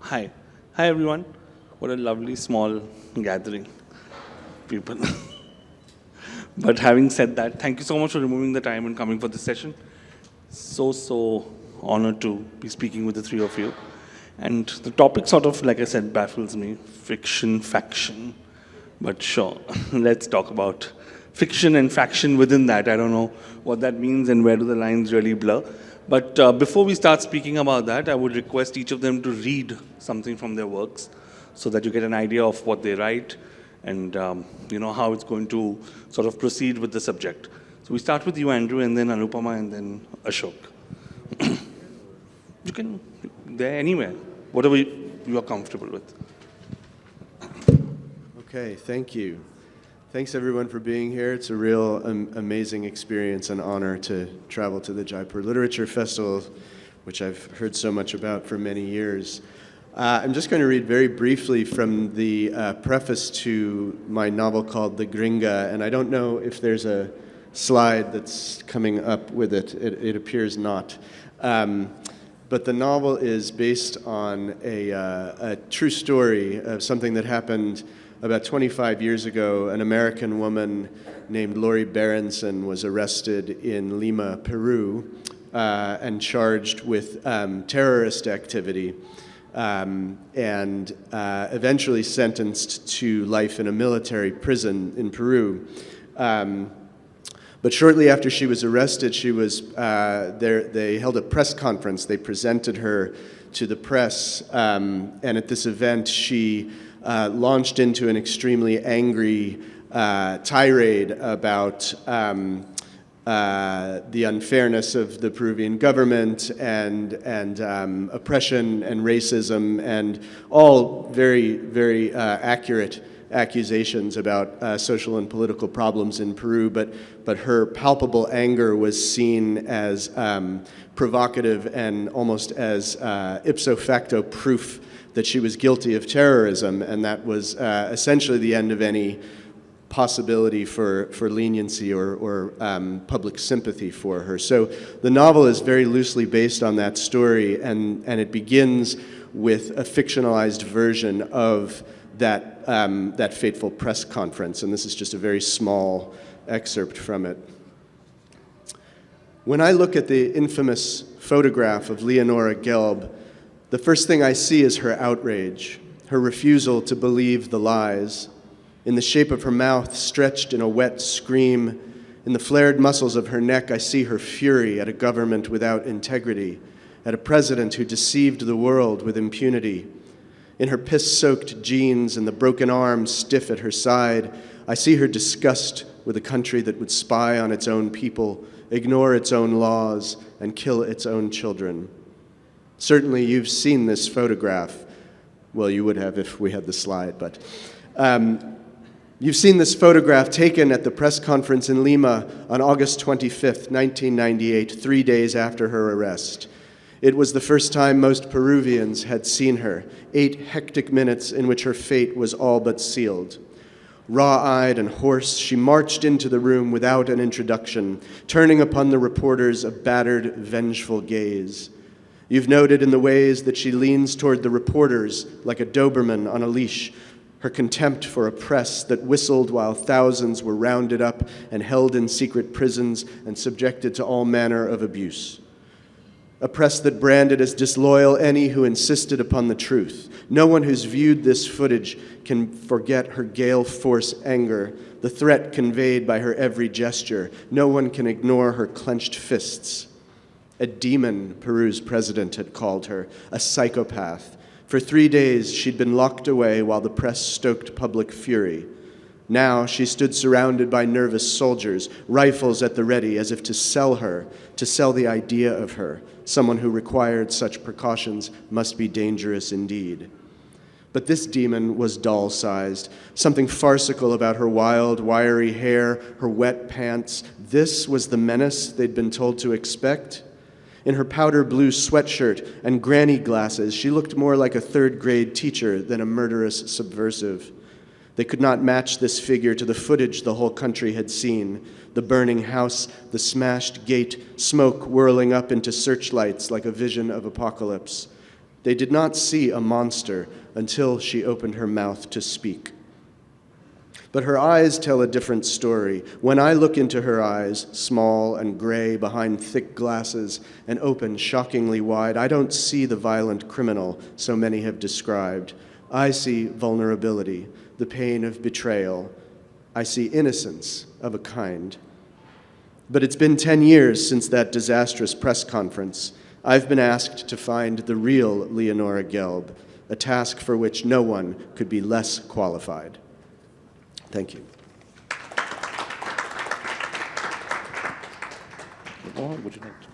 Hi. Hi, everyone. What a lovely small gathering, people. But having said that, thank you so much for removing the time and coming for this session. So honored to be speaking with the three of you. And the topic sort of, like I said, baffles me. Fiction, faction. But sure, let's talk about fiction and faction within that. I don't know what that means and where do the lines really blur. But before we start speaking about that, I would request each of them to read something from their works so that you get an idea of what they write and how it's going to sort of proceed with the subject. So we start with you, Andrew, and then Anupama, and then Ashok. You can, there anywhere, whatever you are comfortable with. Okay, thank you. Thanks everyone for being here. It's a real amazing experience and honor to travel to the Jaipur Literature Festival, which I've heard so much about for many years. I'm just going to read very briefly from the preface to my novel called The Gringa, and I don't know if there's a slide that's coming up with it. It appears not. But the novel is based on a true story of something that happened about 25 years ago. An American woman named Lori Berenson was arrested in Lima, Peru, and charged with terrorist activity, and eventually sentenced to life in a military prison in Peru. But shortly after she was arrested, they held a press conference. They presented her to the press, and at this event, she launched into an extremely angry tirade about the unfairness of the Peruvian government and oppression and racism, and all very, very accurate accusations about social and political problems in Peru, but her palpable anger was seen as provocative and almost as ipso facto proof that she was guilty of terrorism, and that was essentially the end of any possibility for leniency or public sympathy for her. So the novel is very loosely based on that story, and it begins with a fictionalized version of that fateful press conference, and this is just a very small excerpt from it. When I look at the infamous photograph of Leonora Gelb, the first thing I see is her outrage, her refusal to believe the lies. In the shape of her mouth, stretched in a wet scream, in the flared muscles of her neck, I see her fury at a government without integrity, at a president who deceived the world with impunity. In her piss-soaked jeans and the broken arm stiff at her side, I see her disgust with a country that would spy on its own people, ignore its own laws, and kill its own children. Certainly you've seen this photograph. Well, you would have if we had the slide, but you've seen this photograph taken at the press conference in Lima on August 25th, 1998, 3 days after her arrest. It was the first time most Peruvians had seen her, 8 hectic minutes in which her fate was all but sealed. Raw-eyed and hoarse, she marched into the room without an introduction, turning upon the reporters a battered, vengeful gaze. You've noted in the ways that she leans toward the reporters like a Doberman on a leash, her contempt for a press that whistled while thousands were rounded up and held in secret prisons and subjected to all manner of abuse. A press that branded as disloyal any who insisted upon the truth. No one who's viewed this footage can forget her gale force anger, the threat conveyed by her every gesture. No one can ignore her clenched fists. A demon, Peru's president had called her, a psychopath. For 3 days, she'd been locked away while the press stoked public fury. Now she stood surrounded by nervous soldiers, rifles at the ready, as if to sell her, to sell the idea of her. Someone who required such precautions must be dangerous indeed. But this demon was doll-sized, something farcical about her wild, wiry hair, her wet pants. This was the menace they'd been told to expect. In her powder blue sweatshirt and granny glasses, she looked more like a third-grade teacher than a murderous subversive. They could not match this figure to the footage the whole country had seen. The burning house, the smashed gate, smoke whirling up into searchlights like a vision of apocalypse. They did not see a monster until she opened her mouth to speak. But her eyes tell a different story. When I look into her eyes, small and gray behind thick glasses and open shockingly wide, I don't see the violent criminal so many have described. I see vulnerability, the pain of betrayal. I see innocence of a kind. But it's been 10 years since that disastrous press conference. I've been asked to find the real Leonora Gelb, a task for which no one could be less qualified. Thank you. Or would you like to?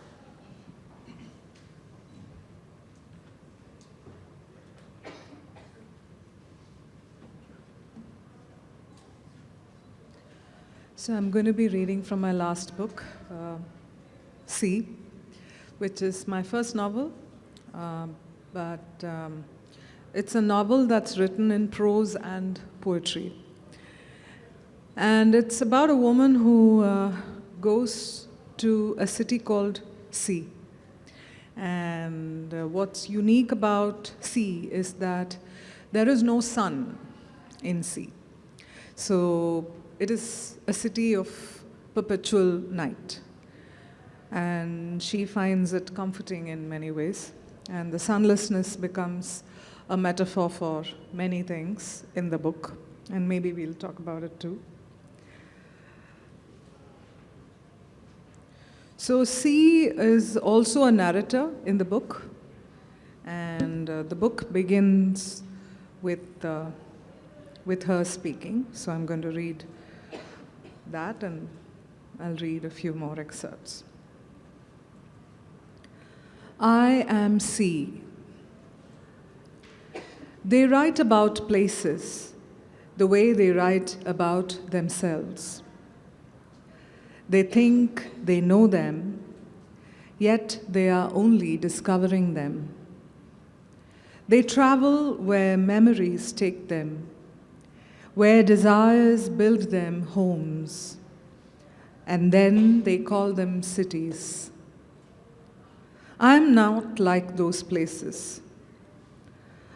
So I'm going to be reading from my last book, Sea, which is my first novel, but it's a novel that's written in prose and poetry. And it's about a woman who goes to a city called Sea. And what's unique about Sea is that there is no sun in Sea. So it is a city of perpetual night. And she finds it comforting in many ways. And the sunlessness becomes a metaphor for many things in the book. And maybe we'll talk about it too. So Sea is also a narrator in the book, and the book begins with her speaking. So I'm going to read that, and I'll read a few more excerpts. I am Sea. They write about places the way they write about themselves. They think they know them, yet they are only discovering them. They travel where memories take them, where desires build them homes, and then they call them cities. I'm not like those places.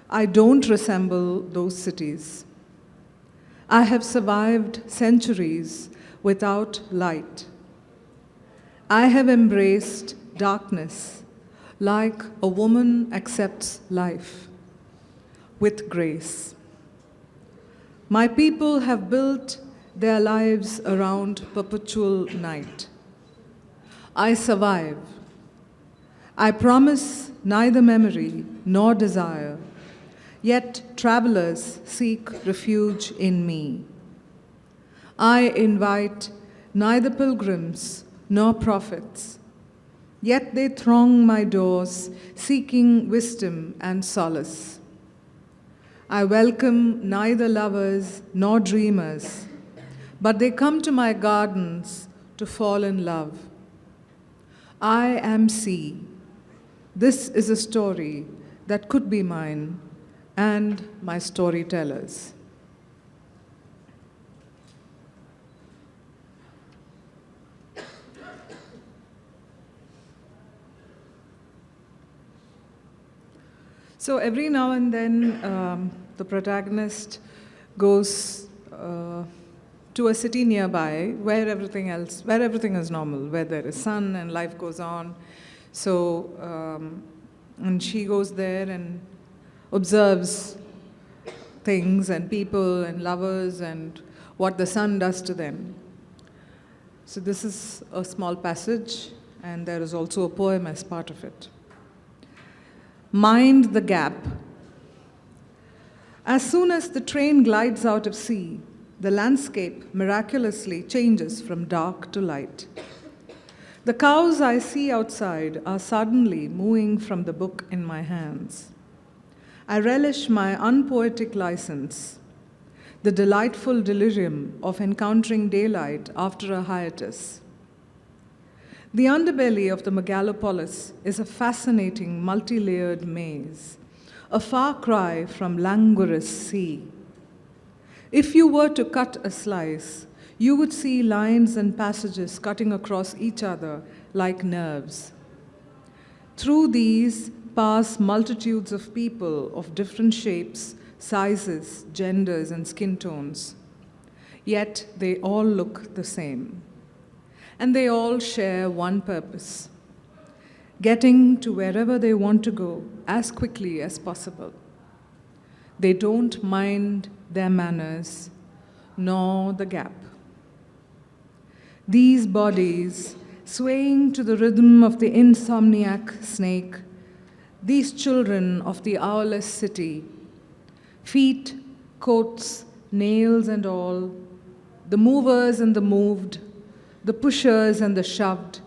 I don't resemble those cities. I have survived centuries without light. I have embraced darkness like a woman accepts life, with grace. My people have built their lives around perpetual night. I survive. I promise neither memory nor desire, yet travelers seek refuge in me. I invite neither pilgrims nor prophets, yet they throng my doors, seeking wisdom and solace. I welcome neither lovers nor dreamers, but they come to my gardens to fall in love. I am Sea. This is a story that could be mine and my storytellers. So every now and then, the protagonist goes to a city nearby where everything is normal, where there is sun and life goes on. So, and she goes there and observes things and people and lovers and what the sun does to them. So this is a small passage, and there is also a poem as part of it. Mind the gap. As soon as the train glides out of Sea, the landscape miraculously changes from dark to light. The cows I see outside are suddenly mooing from the book in my hands. I relish my unpoetic license, the delightful delirium of encountering daylight after a hiatus. The underbelly of the megalopolis is a fascinating multi-layered maze, a far cry from languorous Sea. If you were to cut a slice, you would see lines and passages cutting across each other like nerves. Through these, pass multitudes of people of different shapes, sizes, genders, and skin tones. Yet they all look the same. And they all share one purpose: getting to wherever they want to go as quickly as possible. They don't mind their manners, nor the gap. These bodies, swaying to the rhythm of the insomniac snake, these children of the hourless city, feet, coats, nails and all, the movers and the moved, the pushers and the shoved,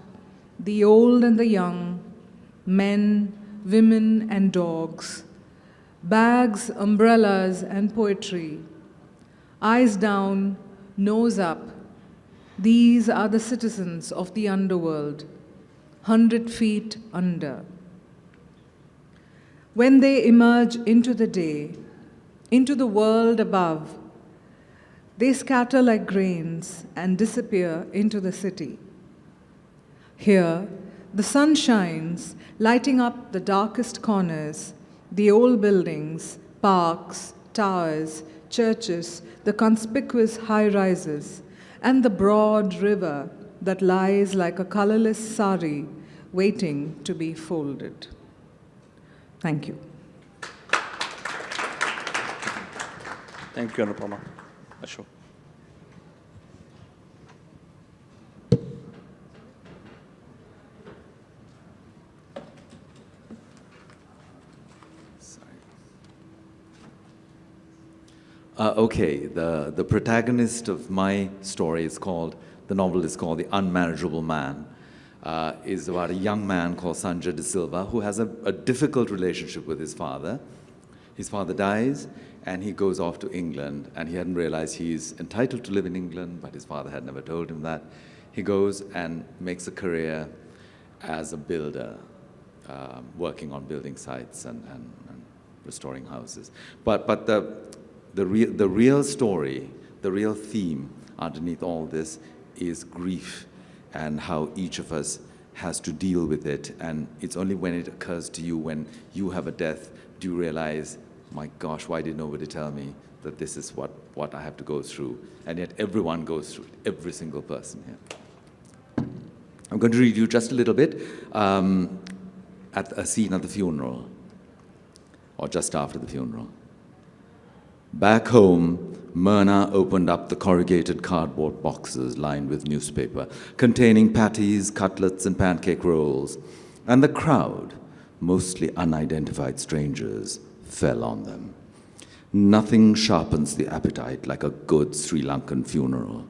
the old and the young, men, women and dogs, bags, umbrellas and poetry, eyes down, nose up. These are the citizens of the underworld, 100 feet under. When they emerge into the day, into the world above, they scatter like grains and disappear into the city. Here, the sun shines, lighting up the darkest corners, the old buildings, parks, towers, churches, the conspicuous high-rises, and the broad river that lies like a colorless sari waiting to be folded. Thank you. Thank you, Anupama. Ashok. Okay, the protagonist of my story is called, the novel is called The Unmanageable Man. Is about a young man called Sanjay De Silva who has a difficult relationship with his father. His father dies and he goes off to England, and he hadn't realized he's entitled to live in England, but his father had never told him that. He goes and makes a career as a builder, working on building sites and restoring houses. But the real story, the real theme underneath all this is grief and how each of us has to deal with it. And it's only when it occurs to you, when you have a death, do you realize, my gosh, why did nobody tell me that this is what I have to go through? And yet everyone goes through it, every single person here. I'm going to read you just a little bit at a scene at the funeral, or just after the funeral. Back home, Myrna opened up the corrugated cardboard boxes lined with newspaper, containing patties, cutlets, and pancake rolls, and the crowd, mostly unidentified strangers, fell on them. Nothing sharpens the appetite like a good Sri Lankan funeral.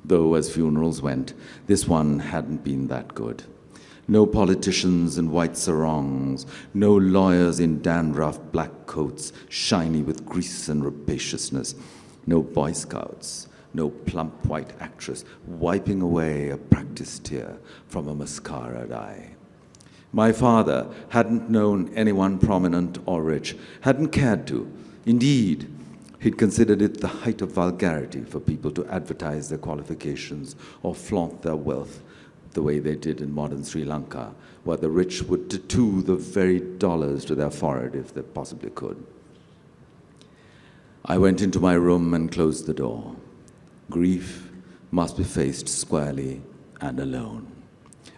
Though, as funerals went, this one hadn't been that good. No politicians in white sarongs, no lawyers in dandruff black coats, shiny with grease and rapaciousness, no Boy Scouts, no plump white actress wiping away a practiced tear from a mascaraed eye. My father hadn't known anyone prominent or rich, hadn't cared to. Indeed, he'd considered it the height of vulgarity for people to advertise their qualifications or flaunt their wealth the way they did in modern Sri Lanka, where the rich would tattoo the very dollars to their forehead if they possibly could. I went into my room and closed the door. Grief must be faced squarely and alone.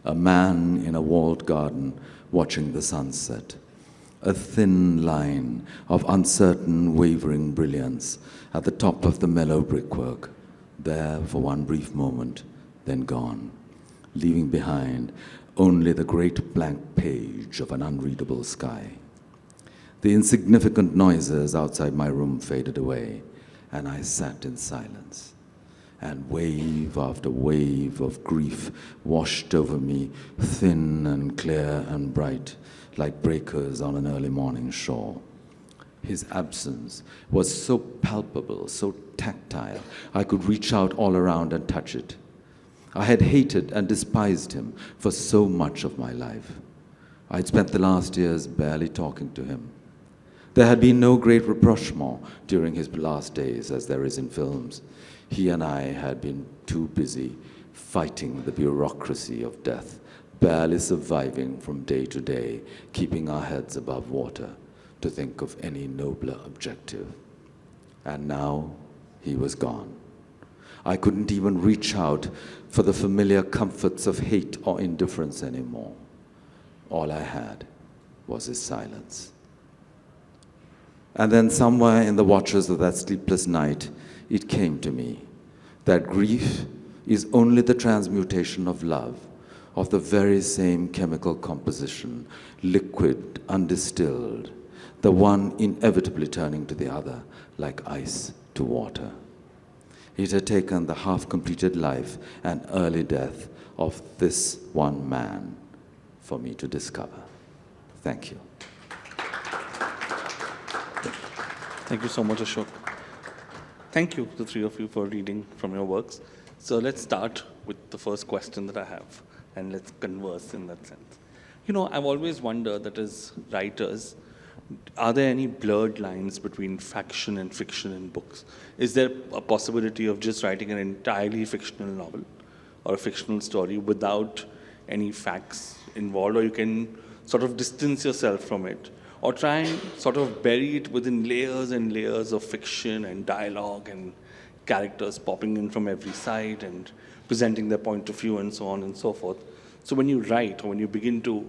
A man in a walled garden watching the sunset. A thin line of uncertain, wavering brilliance at the top of the mellow brickwork, there for one brief moment, then gone, leaving behind only the great blank page of an unreadable sky. The insignificant noises outside my room faded away, and I sat in silence. And wave after wave of grief washed over me, thin and clear and bright, like breakers on an early morning shore. His absence was so palpable, so tactile, I could reach out all around and touch it. I had hated and despised him for so much of my life. I'd spent the last years barely talking to him. There had been no great rapprochement during his last days, as there is in films. He and I had been too busy fighting the bureaucracy of death, barely surviving from day to day, keeping our heads above water to think of any nobler objective. And now he was gone. I couldn't even reach out for the familiar comforts of hate or indifference anymore. All I had was his silence. And then somewhere in the watches of that sleepless night, it came to me that grief is only the transmutation of love, of the very same chemical composition, liquid, undistilled, the one inevitably turning to the other like ice to water. It had taken the half-completed life and early death of this one man for me to discover. Thank you. Thank you so much, Ashok. Thank you, the three of you, for reading from your works. So let's start with the first question that I have, and let's converse in that sense. You know, I've always wondered that as writers, are there any blurred lines between faction and fiction in books? Is there a possibility of just writing an entirely fictional novel or a fictional story without any facts involved, or you can sort of distance yourself from it, or try and sort of bury it within layers and layers of fiction and dialogue and characters popping in from every side and presenting their point of view and so on and so forth? So when you write, or when you begin to,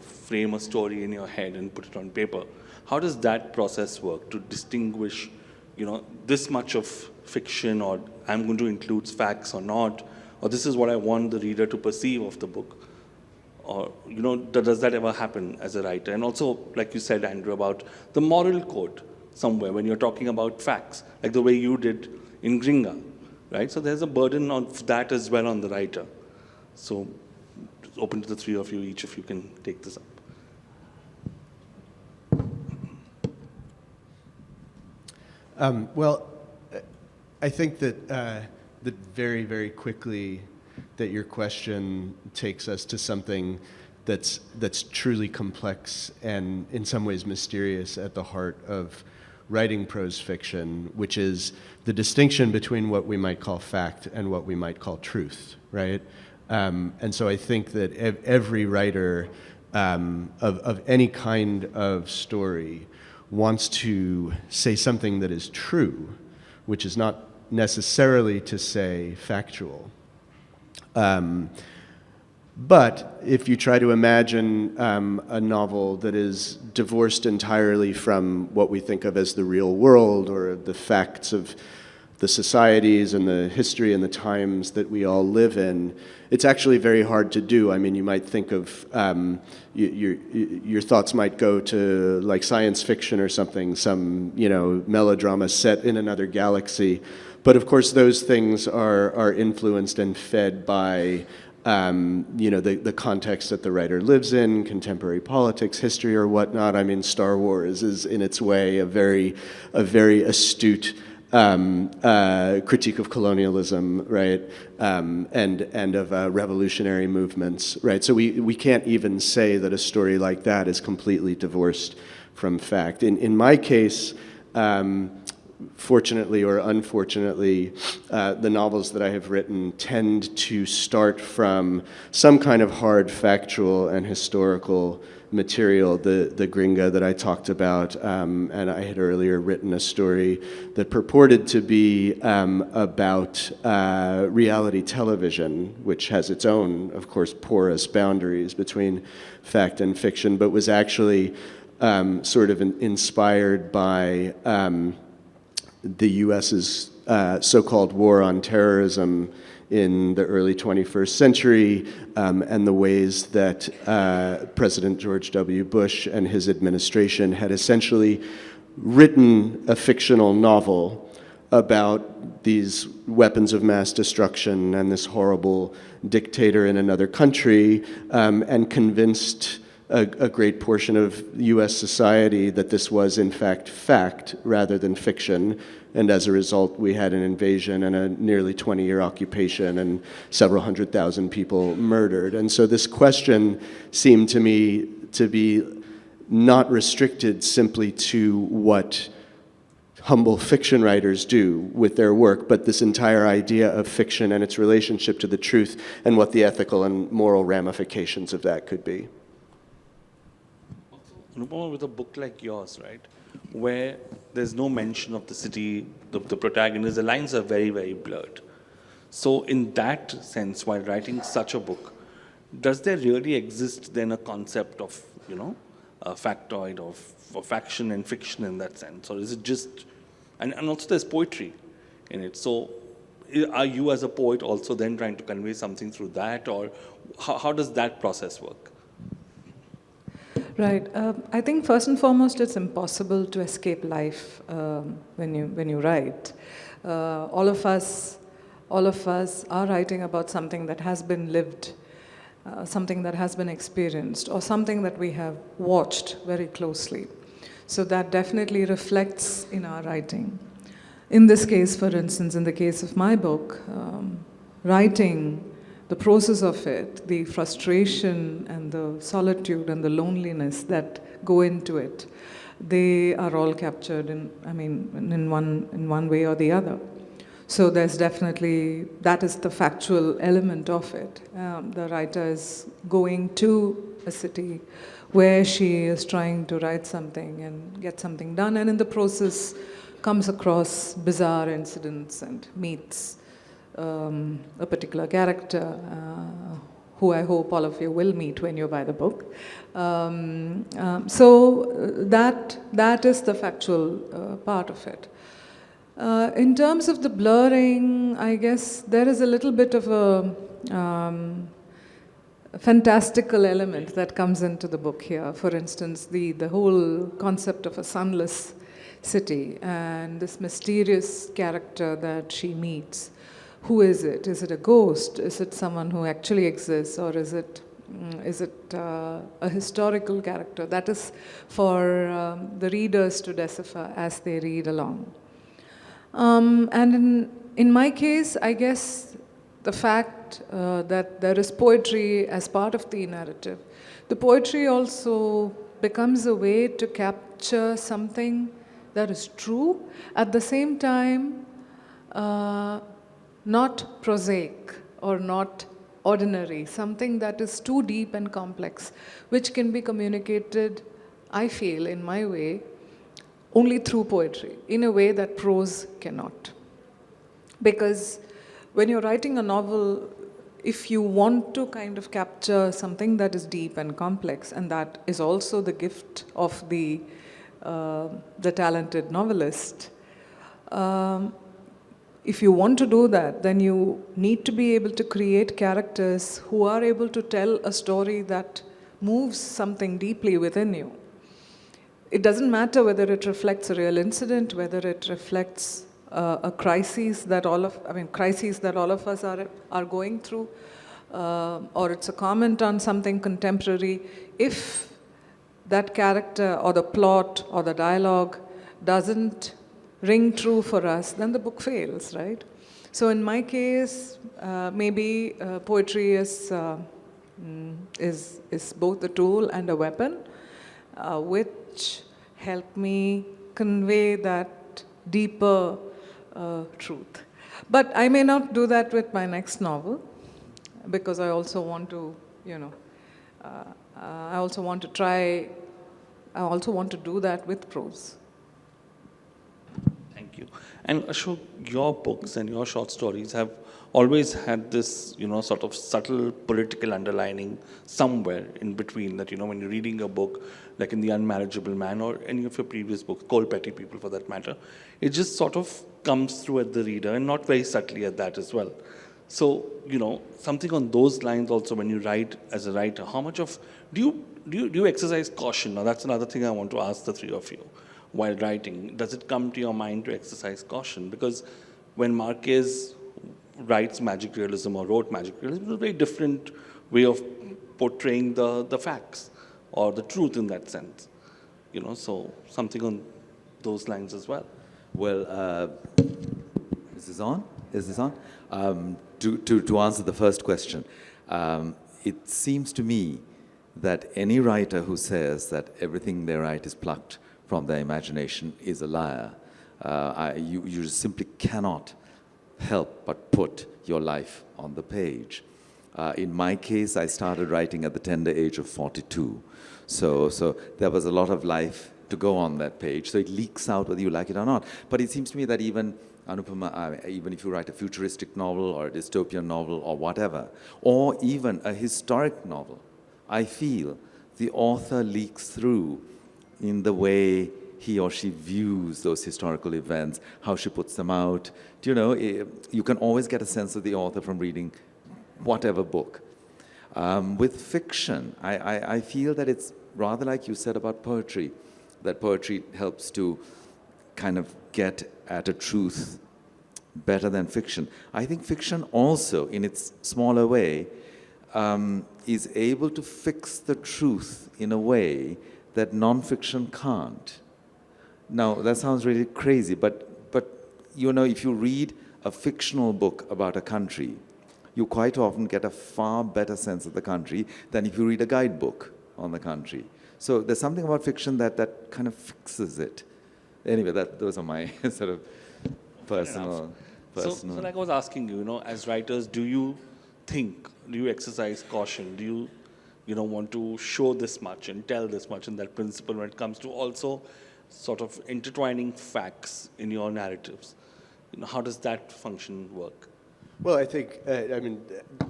frame a story in your head and put it on paper, how does that process work to distinguish, this much of fiction, or I'm going to include facts or not, or this is what I want the reader to perceive of the book? Or, does that ever happen as a writer? And also, like you said, Andrew, about the moral code somewhere when you're talking about facts, like the way you did in Gringa, right? So there's a burden of that as well on the writer. So open to the three of you, each of you can take this up. Well, I think that very, very quickly that your question takes us to something that's truly complex and in some ways mysterious at the heart of writing prose fiction, which is the distinction between what we might call fact and what we might call truth, right? And so I think that every writer of any kind of story wants to say something that is true, which is not necessarily to say factual. But if you try to imagine a novel that is divorced entirely from what we think of as the real world or the facts of the societies and the history and the times that we all live in, it's actually very hard to do. I mean, you might think of, your thoughts might go to like science fiction or something, some, melodrama set in another galaxy. But of course, those things are influenced and fed by, the context that the writer lives in, contemporary politics, history, or whatnot. I mean, Star Wars is in its way a very astute critique of colonialism, right, and of revolutionary movements, right? So we can't even say that a story like that is completely divorced from fact. In my case, fortunately or unfortunately, the novels that I have written tend to start from some kind of hard factual and historical material. The Gringa that I talked about, and I had earlier written a story that purported to be about reality television, which has its own, of course, porous boundaries between fact and fiction, but was actually sort of inspired by the U.S.'s so-called war on terrorism in the early 21st century, and the ways that President George W. Bush and his administration had essentially written a fictional novel about these weapons of mass destruction and this horrible dictator in another country, and convinced a great portion of U.S. society that this was in fact rather than fiction, and as a result we had an invasion and a nearly 20-year occupation and several 100,000 people murdered. And so this question seemed to me to be not restricted simply to what humble fiction writers do with their work, but this entire idea of fiction and its relationship to the truth and what the ethical and moral ramifications of that could be. Anupama, with a book like yours, right, where there's no mention of the city, the protagonist, the lines are very, very blurred. So in that sense, while writing such a book, does there really exist then a concept of, a factoid of action and fiction in that sense? Or is it just, and also there's poetry in it. So are you as a poet also then trying to convey something through that? Or how does that process work? Right. I think first and foremost, it's impossible to escape life when you write. All of us are writing about something that has been lived, something that has been experienced, or something that we have watched very closely. So that definitely reflects in our writing. In this case, for instance, in the case of my book, writing, the process of it, the frustration and the solitude and the loneliness that go into it, they are all captured in one way or the other. So there's definitely, that is the factual element of it. The writer is going to a city where she is trying to write something and get something done, and in the process comes across bizarre incidents and meets a particular character who I hope all of you will meet when you buy the book. So that is the factual part of it. In terms of the blurring, I guess there is a little bit of a fantastical element that comes into the book here. For instance, the whole concept of a sunless city and this mysterious character that she meets. Who is it? Is it a ghost? Is it someone who actually exists, or is it a historical character? That is for the readers to decipher as they read along. And in my case, I guess the fact that there is poetry as part of the narrative, the poetry also becomes a way to capture something that is true, at the same time not prosaic or not ordinary, something that is too deep and complex, which can be communicated, I feel, in my way, only through poetry, in a way that prose cannot. Because when you're writing a novel, if you want to kind of capture something that is deep and complex, and that is also the gift of the talented novelist, if you want to do that, then you need to be able to create characters who are able to tell a story that moves something deeply within you. It doesn't matter whether it reflects a real incident, whether it reflects a crisis that all of us are going through, or it's a comment on something contemporary. If that character or the plot or the dialogue doesn't ring true for us, then the book fails, right? So in my case, maybe poetry is both a tool and a weapon, which help me convey that deeper truth. But I may not do that with my next novel, because I also want to, I also want to do that with prose. Thank you. And Ashok, your books and your short stories have always had this, sort of subtle political underlining somewhere in between that, when you're reading a book, like in The Unmarriageable Man or any of your previous books, Cold Petty People for that matter, it just sort of comes through at the reader, and not very subtly at that as well. So, something on those lines also when you write as a writer, how much of, do you exercise caution? Now that's another thing I want to ask the three of you. While writing, does it come to your mind to exercise caution? Because when Marquez writes magic realism or wrote magic realism, it's a very different way of portraying the facts or the truth in that sense. So something on those lines as well. Well, is this on? To answer the first question, it seems to me that any writer who says that everything they write is plucked from their imagination is a liar. You simply cannot help but put your life on the page. In my case, I started writing at the tender age of 42. So there was a lot of life to go on that page. So it leaks out whether you like it or not. But it seems to me that even, Anupama, even if you write a futuristic novel or a dystopian novel or whatever, or even a historic novel, I feel the author leaks through in the way he or she views those historical events, how she puts them out. You know, you can always get a sense of the author from reading whatever book. With fiction, I feel that it's rather like you said about poetry, that poetry helps to kind of get at a truth better than fiction. I think fiction also, in its smaller way, is able to fix the truth in a way that non-fiction can't. Now, that sounds really crazy, but you know, if you read a fictional book about a country, you quite often get a far better sense of the country than if you read a guidebook on the country. So there's something about fiction that kind of fixes it. Anyway, those are my sort of personal. So like I was asking you, you know, as writers, do you exercise caution? Do you know, want to show this much and tell this much in that principle when it comes to also sort of intertwining facts in your narratives? You know, how does that function work? Well, I think,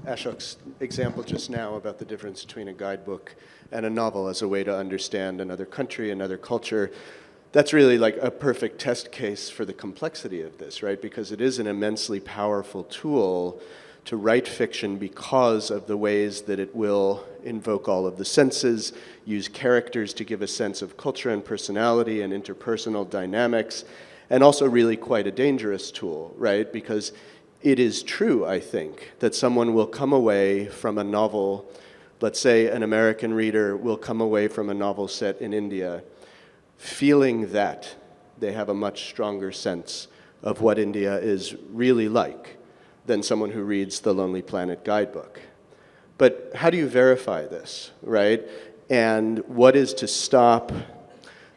Ashok's example just now about the difference between a guidebook and a novel as a way to understand another country, another culture, that's really like a perfect test case for the complexity of this, right? Because it is an immensely powerful tool to write fiction because of the ways that it will invoke all of the senses, use characters to give a sense of culture and personality and interpersonal dynamics, and also really quite a dangerous tool, right? Because it is true, I think, that someone will come away from a novel, let's say an American reader will come away from a novel set in India, feeling that they have a much stronger sense of what India is really like than someone who reads the Lonely Planet guidebook. But how do you verify this, right? And what is to stop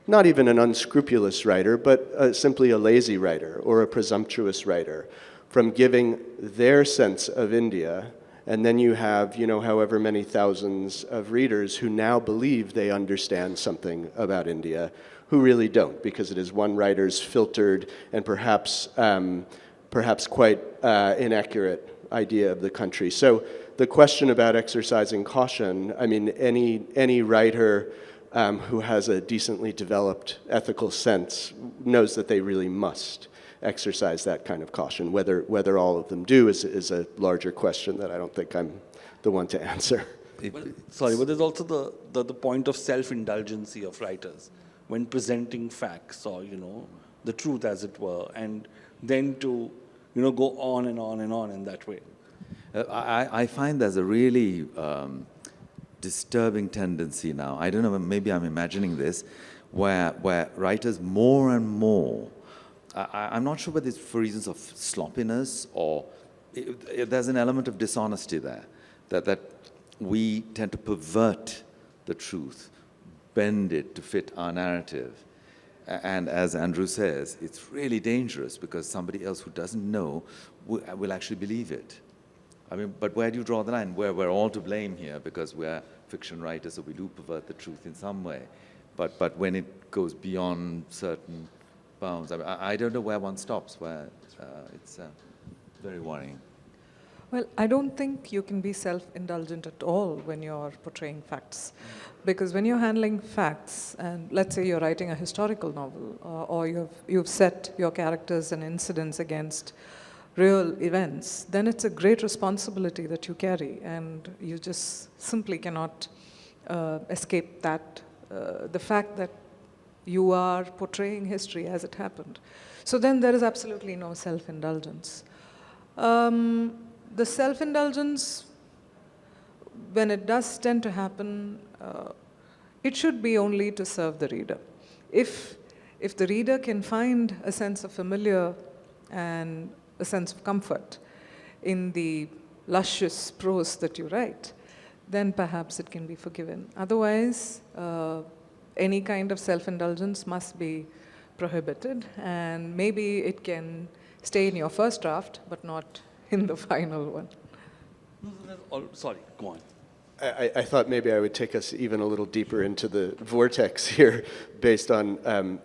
not even an unscrupulous writer, but simply a lazy writer or a presumptuous writer from giving their sense of India, and then you have, you know, however many thousands of readers who now believe they understand something about India, who really don't, because it is one writer's filtered and perhaps quite inaccurate idea of the country. So the question about exercising caution, I mean, any writer who has a decently developed ethical sense knows that they really must exercise that kind of caution. Whether all of them do is a larger question that I don't think I'm the one to answer. But there's also the point of self-indulgency of writers when presenting facts or, you know, the truth as it were, and then to, you know, go on and on and on in that way. I find there's a really disturbing tendency now. I don't know, maybe I'm imagining this, where writers more and more, I'm not sure whether it's for reasons of sloppiness or there's an element of dishonesty there, that we tend to pervert the truth, bend it to fit our narrative. And as Andrew says, it's really dangerous because somebody else who doesn't know will actually believe it. I mean, but where do you draw the line? We're all to blame here because we're fiction writers, so we do pervert the truth in some way. But when it goes beyond certain bounds, I don't know where one stops, where it's very worrying. Well, I don't think you can be self-indulgent at all when you're portraying facts. Because when you're handling facts, and let's say you're writing a historical novel, or you've set your characters and incidents against real events, then it's a great responsibility that you carry, and you just simply cannot escape that, the fact that you are portraying history as it happened. So then there is absolutely no self-indulgence. The self-indulgence, when it does tend to happen, it should be only to serve the reader. If the reader can find a sense of familiar and a sense of comfort in the luscious prose that you write, then perhaps it can be forgiven. Otherwise, any kind of self-indulgence must be prohibited, and maybe it can stay in your first draft, but not in the final one. Sorry, go on. I thought maybe I would take us even a little deeper into the vortex here based on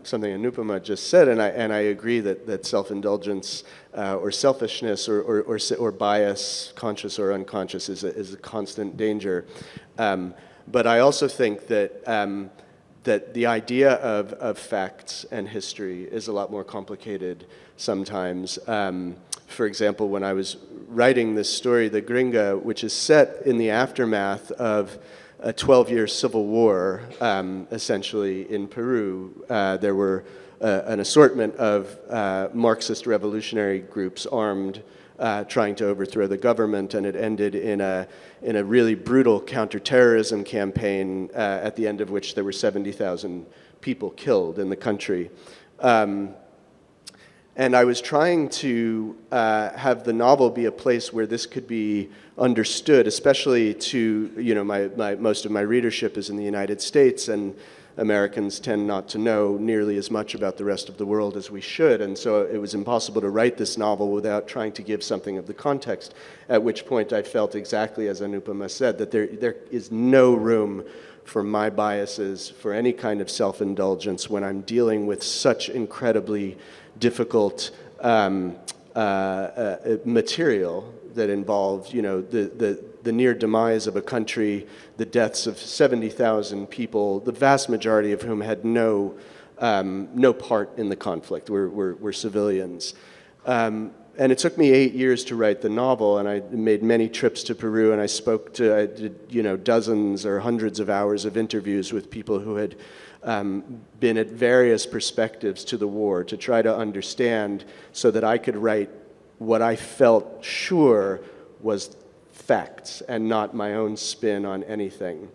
something Anupama just said, and I agree that self-indulgence or selfishness or bias, conscious or unconscious, is a constant danger. But I also think that that the idea of facts and history is a lot more complicated sometimes. For example, when I was writing this story, the Gringa, which is set in the aftermath of a 12-year civil war, essentially in Peru, there were an assortment of Marxist revolutionary groups armed, trying to overthrow the government, and it ended in a really brutal counterterrorism campaign, at the end of which there were 70,000 people killed in the country. And I was trying to have the novel be a place where this could be understood, especially to, most of my readership is in the United States, and Americans tend not to know nearly as much about the rest of the world as we should, and so it was impossible to write this novel without trying to give something of the context, at which point I felt exactly as Anupama said, that there is no room for my biases, for any kind of self-indulgence when I'm dealing with such incredibly difficult material that involved, the near demise of a country, the deaths of 70,000 people, the vast majority of whom had no part in the conflict, were civilians. And it took me 8 years to write the novel, and I made many trips to Peru, and I did dozens or hundreds of hours of interviews with people who had been at various perspectives to the war to try to understand so that I could write what I felt sure was facts and not my own spin on anything.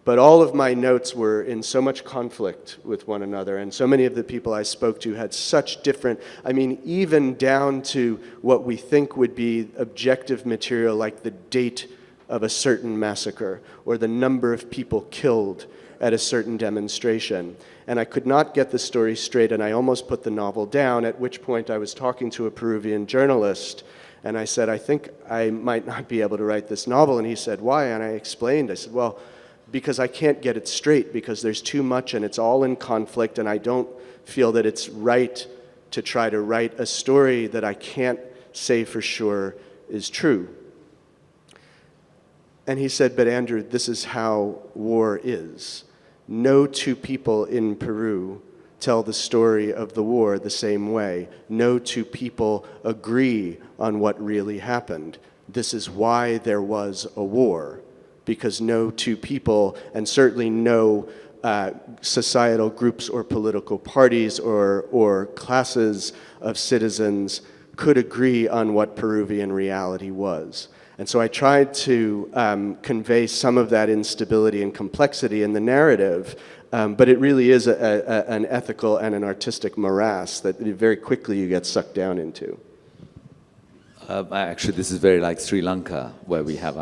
But all of my notes were in so much conflict with one another, and so many of the people I spoke to had such different, even down to what we think would be objective material like the date of a certain massacre or the number of people killed at a certain demonstration. And I could not get the story straight, and I almost put the novel down, at which point I was talking to a Peruvian journalist, and I said, I think I might not be able to write this novel. And he said, why? And I explained. I said, well, because I can't get it straight, because there's too much, and it's all in conflict, and I don't feel that it's right to try to write a story that I can't say for sure is true. And he said, but Andrew, this is how war is. No two people in Peru tell the story of the war the same way. No two people agree on what really happened. This is why there was a war, because no two people, and certainly no societal groups or political parties or classes of citizens could agree on what Peruvian reality was. And so I tried to convey some of that instability and complexity in the narrative, but it really is an ethical and an artistic morass that very quickly you get sucked down into. Actually, this is very like Sri Lanka, where we have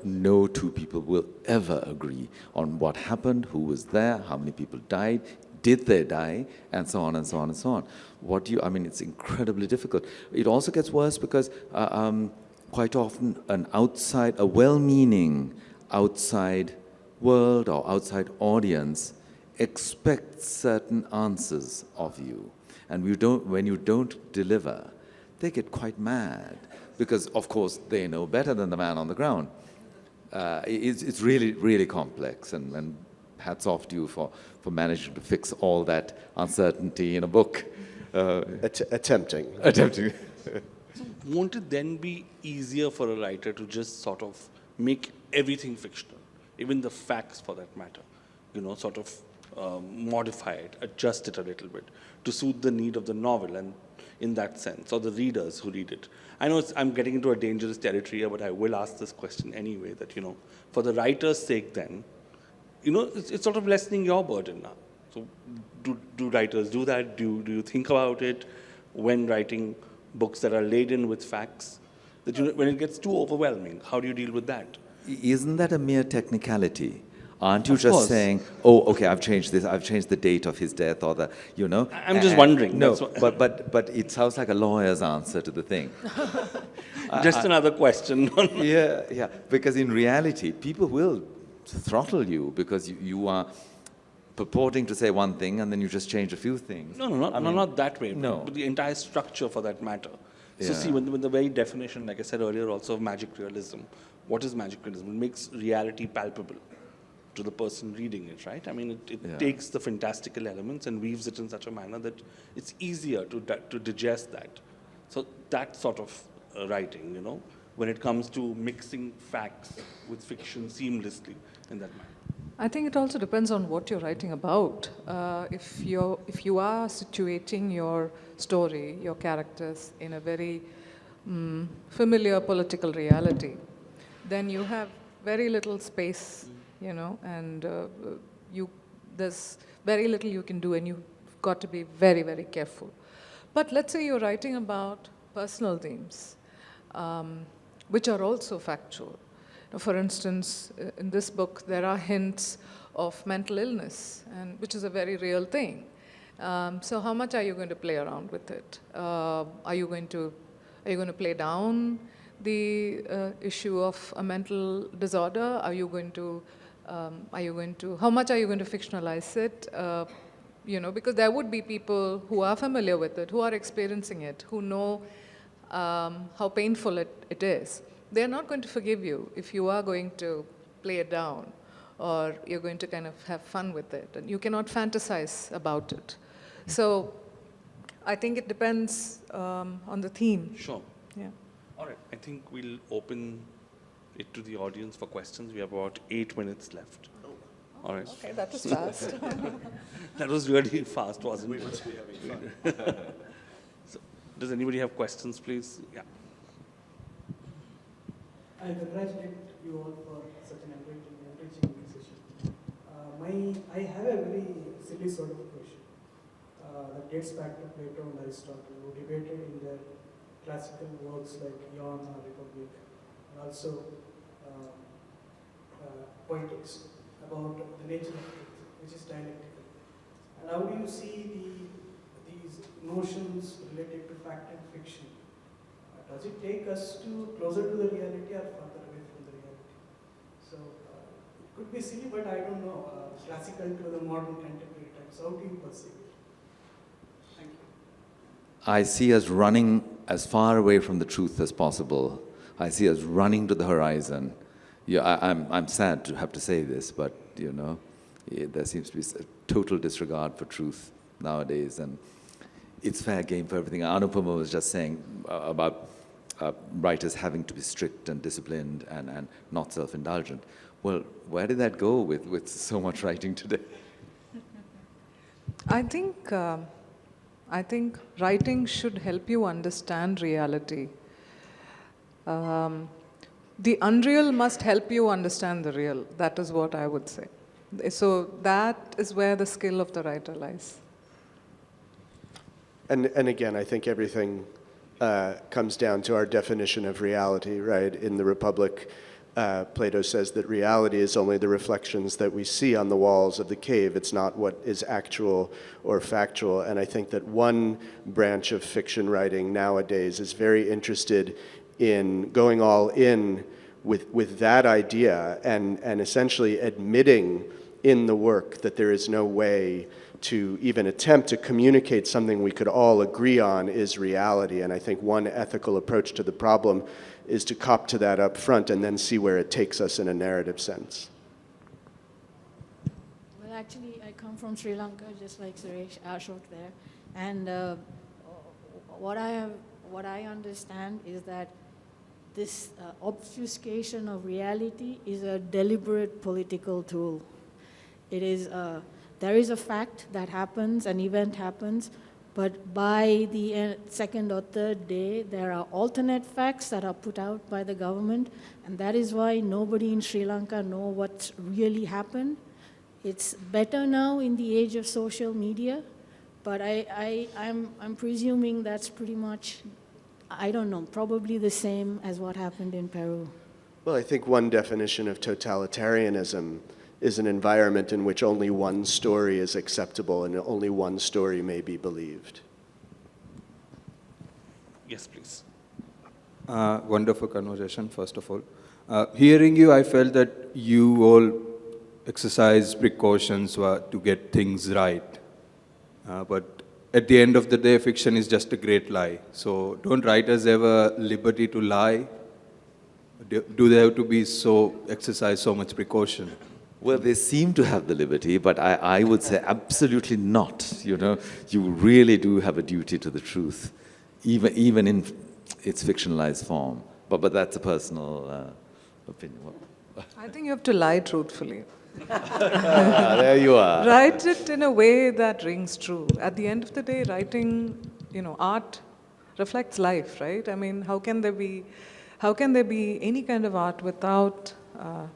no two people will ever agree on what happened, who was there, how many people died, did they die, and so on and so on and so on. It's incredibly difficult. It also gets worse because quite often a well-meaning outside world or outside audience expects certain answers of you. And when you don't deliver, they get quite mad because, of course, they know better than the man on the ground. It's really, really complex, and hats off to you for managing to fix all that uncertainty in a book. Attempting. Won't it then be easier for a writer to just sort of make everything fictional, even the facts for that matter, modify it, adjust it a little bit to suit the need of the novel and in that sense, or the readers who read it? I know I'm getting into a dangerous territory here, but I will ask this question anyway, that, for the writer's sake then, it's sort of lessening your burden now. So do writers do that? Do you think about it when writing books that are laden with facts? That when it gets too overwhelming, how do you deal with that? Isn't that a mere technicality? Aren't you Of just course. saying, oh, okay, I've changed this, I've changed the date of his death or the, you know? I'm just wondering, No, that's what- but it sounds like a lawyer's answer to the thing. Just another question. Yeah, because in reality, people will throttle you because you are purporting to say one thing and then you just change a few things. No, not that way. No. But the entire structure for that matter. So Yeah. see, with the very definition, like I said earlier, also of magic realism, what is magic realism? It makes reality palpable to the person reading it, right? I mean, it Yeah. takes the fantastical elements and weaves it in such a manner that it's easier to digest that. So that sort of writing, you know, when it comes to mixing facts with fiction seamlessly in that manner. I think it also depends on what you're writing about. If you are situating your story, your characters in a very familiar political reality, then you have very little space, you know, and there's very little you can do, and you've got to be very, very careful. But let's say you're writing about personal themes, which are also factual. For instance, in this book, there are hints of mental illness, which is a very real thing. So how much are you going to play around with it? Are you going to play down the issue of a mental disorder? How much are you going to fictionalize it? You know, because there would be people who are familiar with it, who are experiencing it, who know how painful it is. They're not going to forgive you if you are going to play it down or you're going to kind of have fun with it. And you cannot fantasize about it. So I think it depends on the theme. Sure. Yeah. All right. I think we'll open it to the audience for questions. We have about 8 minutes left. All right. Okay, that was fast. That was really fast, wasn't it? We must be having fun. So, does anybody have questions, please? Yeah. I congratulate you all for such an enriching session. I have a very silly sort of question that dates back to Plato and Aristotle, who debated in their classical works like Ion or Republic, and also Poetics, about the nature of truth, which is dialectical. And how do you see these notions related to fact and fiction? Does it take us closer to the reality or further away from the reality? So it could be silly, but I don't know, classical to the modern contemporary times. How do you perceive it? Thank you. I see us running as far away from the truth as possible. I see us running to the horizon. Yeah, I'm sad to have to say this, but you know, there seems to be a total disregard for truth nowadays, and it's fair game for everything. Anupama was just saying about writers having to be strict and disciplined and not self-indulgent. Well, where did that go with so much writing today? I think writing should help you understand reality. The unreal must help you understand the real. That is what I would say. So that is where the skill of the writer lies. And again, I think everything comes down to our definition of reality, right? In the Republic, Plato says that reality is only the reflections that we see on the walls of the cave. It's not what is actual or factual. And I think that one branch of fiction writing nowadays is very interested in going all in with that idea and essentially admitting in the work that there is no way to even attempt to communicate something we could all agree on is reality. And I think one ethical approach to the problem is to cop to that up front and then see where it takes us in a narrative sense. Well, actually, I come from Sri Lanka, just like Suresh, Ashok there. And what I understand is that this obfuscation of reality is a deliberate political tool. It is, there is a fact that happens, an event happens, but by the second or third day, there are alternate facts that are put out by the government, and that is why nobody in Sri Lanka knows what really happened. It's better now in the age of social media, but I'm presuming that's pretty much, I don't know, probably the same as what happened in Peru. Well, I think one definition of totalitarianism is an environment in which only one story is acceptable and only one story may be believed. Yes, please. Wonderful conversation, first of all. Hearing you, I felt that you all exercise precautions to get things right. But at the end of the day, fiction is just a great lie. So don't writers ever liberty to lie? Do they have to exercise so much precaution? Well, they seem to have the liberty, but I would say absolutely not. You know, you really do have a duty to the truth, even in its fictionalized form. But that's a personal opinion. I think you have to lie truthfully. There you are. Write it in a way that rings true. At the end of the day, writing, art reflects life, right? I mean, how can there be any kind of art without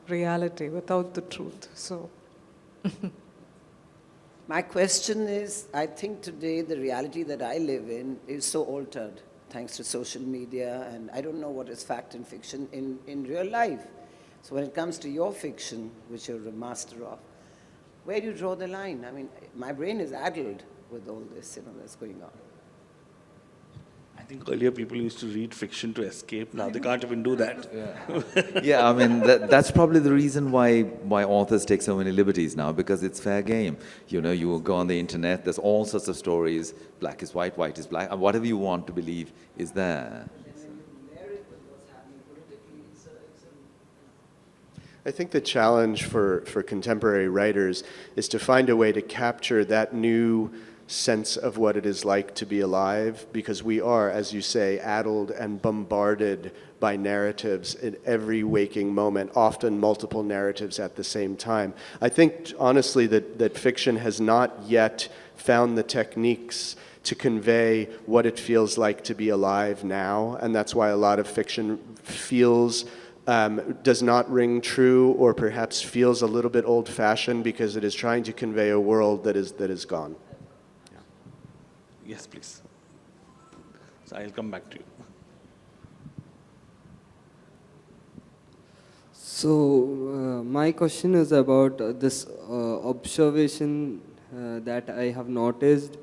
reality, without the truth? So, my question is, I think today the reality that I live in is so altered thanks to social media, and I don't know what is fact and fiction in real life. So when it comes to your fiction, which you're a master of, where do you draw the line? I mean, my brain is addled with all this, that's going on. I think earlier people used to read fiction to escape. Now they can't even do that. Yeah, I mean, that's probably the reason why authors take so many liberties now, because it's fair game. You know, you go on the internet, there's all sorts of stories. Black is white, white is black. Whatever you want to believe is there. I think the challenge for contemporary writers is to find a way to capture that new sense of what it is like to be alive, because we are, as you say, addled and bombarded by narratives in every waking moment, often multiple narratives at the same time. I think, honestly, that fiction has not yet found the techniques to convey what it feels like to be alive now, and that's why a lot of fiction does not ring true, or perhaps feels a little bit old-fashioned because it is trying to convey a world that is gone. Yes, please. So I'll come back to you. So my question is about this observation that I have noticed.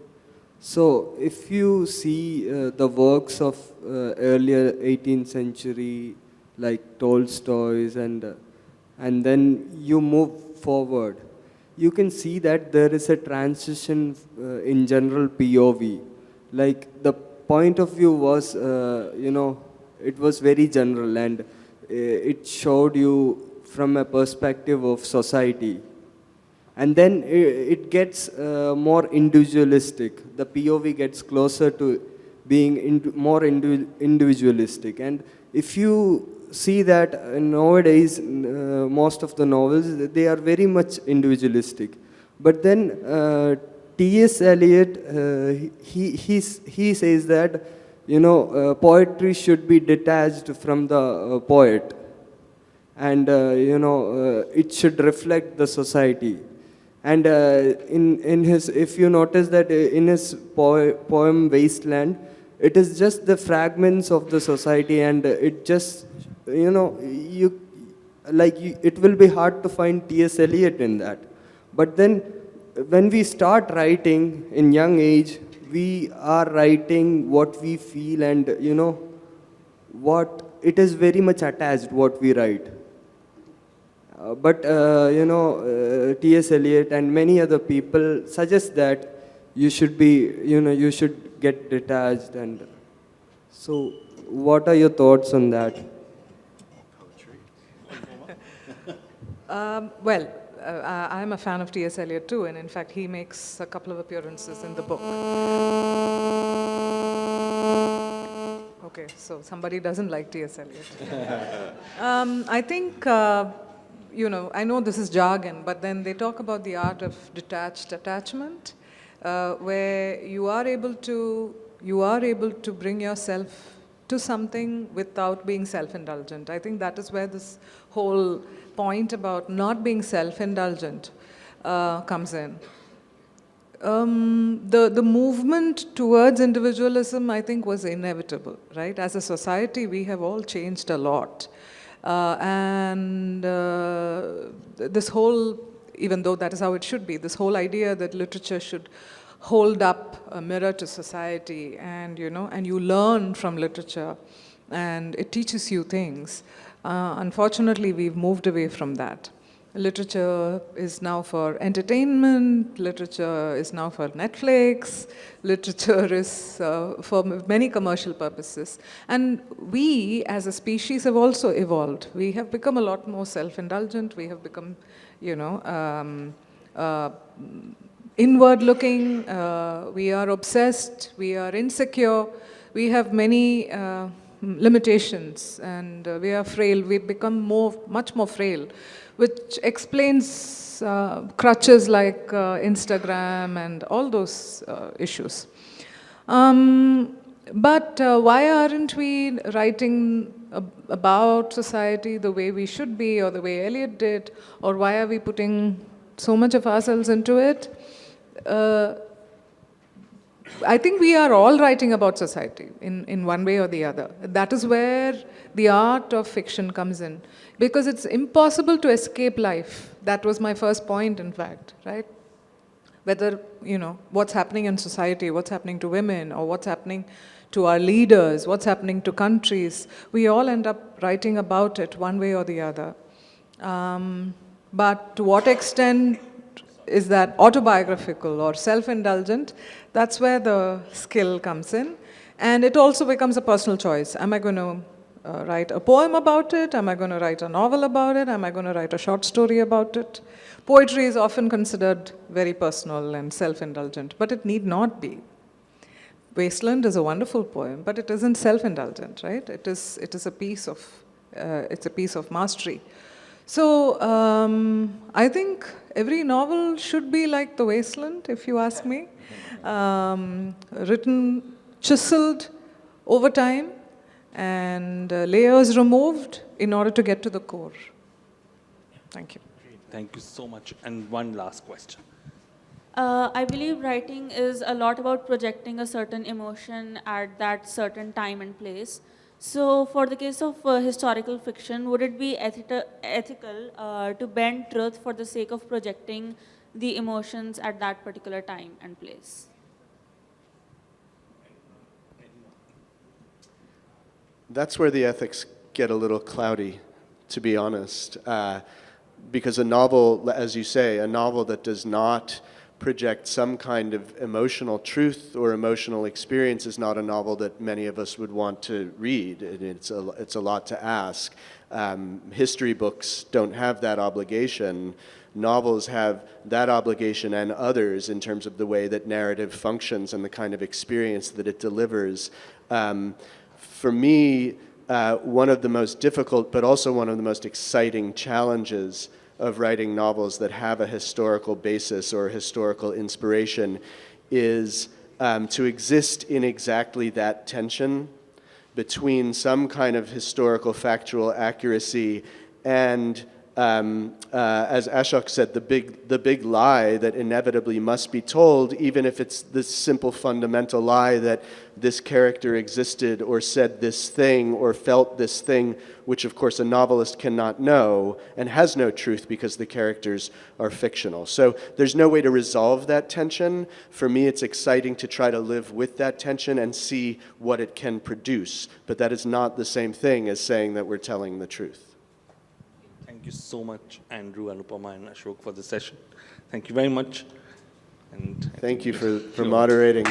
So if you see the works of earlier 18th century, like Tolstoy's, and then you move forward, you can see that there is a transition in general POV. Like the point of view was, it was very general, and it showed you from a perspective of society. And then it gets more individualistic. The POV gets closer to being more individualistic. And if you see that nowadays, most of the novels, they are very much individualistic. But then T.S. Eliot, he says that, poetry should be detached from the poet. And, it should reflect the society. And in his, if you notice that in his poem Wasteland, it is just the fragments of the society, and it just, it will be hard to find T.S. Eliot in that. But then when we start writing in young age, we are writing what we feel, and what it is very much attached what we write. But T.S. Eliot and many other people suggest that you should be, you should get detached. And so what are your thoughts on that? Well, I'm a fan of T.S. Eliot too, and in fact he makes a couple of appearances in the book. Okay, so somebody doesn't like T.S. Eliot. I think, I know this is jargon, but then they talk about the art of detached attachment, where you are able to bring yourself to something without being self-indulgent. I think that is where this whole point about not being self-indulgent comes in. The movement towards individualism, I think, was inevitable, right? As a society, we have all changed a lot. And this whole even though that is how it should be. This whole idea that literature should hold up a mirror to society, and and you learn from literature, and it teaches you things. Unfortunately, we've moved away from that. Literature is now for entertainment, literature is now for Netflix, literature is for many commercial purposes. And we, as a species, have also evolved. We have become a lot more self-indulgent, we have become, inward-looking, we are obsessed, we are insecure, we have many limitations, and we are frail. We've become much more frail, which explains crutches like Instagram and all those issues. But why aren't we writing about society the way we should be, or the way Eliot did, or why are we putting so much of ourselves into it? I think we are all writing about society in one way or the other. That is where the art of fiction comes in. Because it's impossible to escape life. That was my first point, in fact, right? Whether, what's happening in society, what's happening to women, or what's happening to our leaders, what's happening to countries, we all end up writing about it one way or the other. But to what extent is that autobiographical or self-indulgent? That's where the skill comes in. And it also becomes a personal choice. Am I going to write a poem about it? Am I going to write a novel about it? Am I going to write a short story about it? Poetry is often considered very personal and self-indulgent, but it need not be. Wasteland is a wonderful poem, but it isn't self-indulgent, right? It is a piece of mastery. So I think every novel should be like The Wasteland, if you ask me. Written, chiseled over time, and layers removed in order to get to the core. Thank you. Thank you so much. And one last question. I believe writing is a lot about projecting a certain emotion at that certain time and place. So for the case of historical fiction, would it be ethical to bend truth for the sake of projecting the emotions at that particular time and place? That's where the ethics get a little cloudy, to be honest. Because a novel, as you say, a novel that does not project some kind of emotional truth or emotional experience is not a novel that many of us would want to read. It's a lot to ask. History books don't have that obligation. Novels have that obligation and others in terms of the way that narrative functions and the kind of experience that it delivers. For me, one of the most difficult, but also one of the most exciting challenges of writing novels that have a historical basis or historical inspiration is to exist in exactly that tension between some kind of historical factual accuracy and, as Ashok said, the big lie that inevitably must be told, even if it's this simple fundamental lie that this character existed or said this thing or felt this thing, which of course a novelist cannot know and has no truth because the characters are fictional. So there's no way to resolve that tension. For me, it's exciting to try to live with that tension and see what it can produce. But that is not the same thing as saying that we're telling the truth. Thank you so much, Andrew, Anupama, and Ashok, for this session. Thank you very much. And thank you for moderating.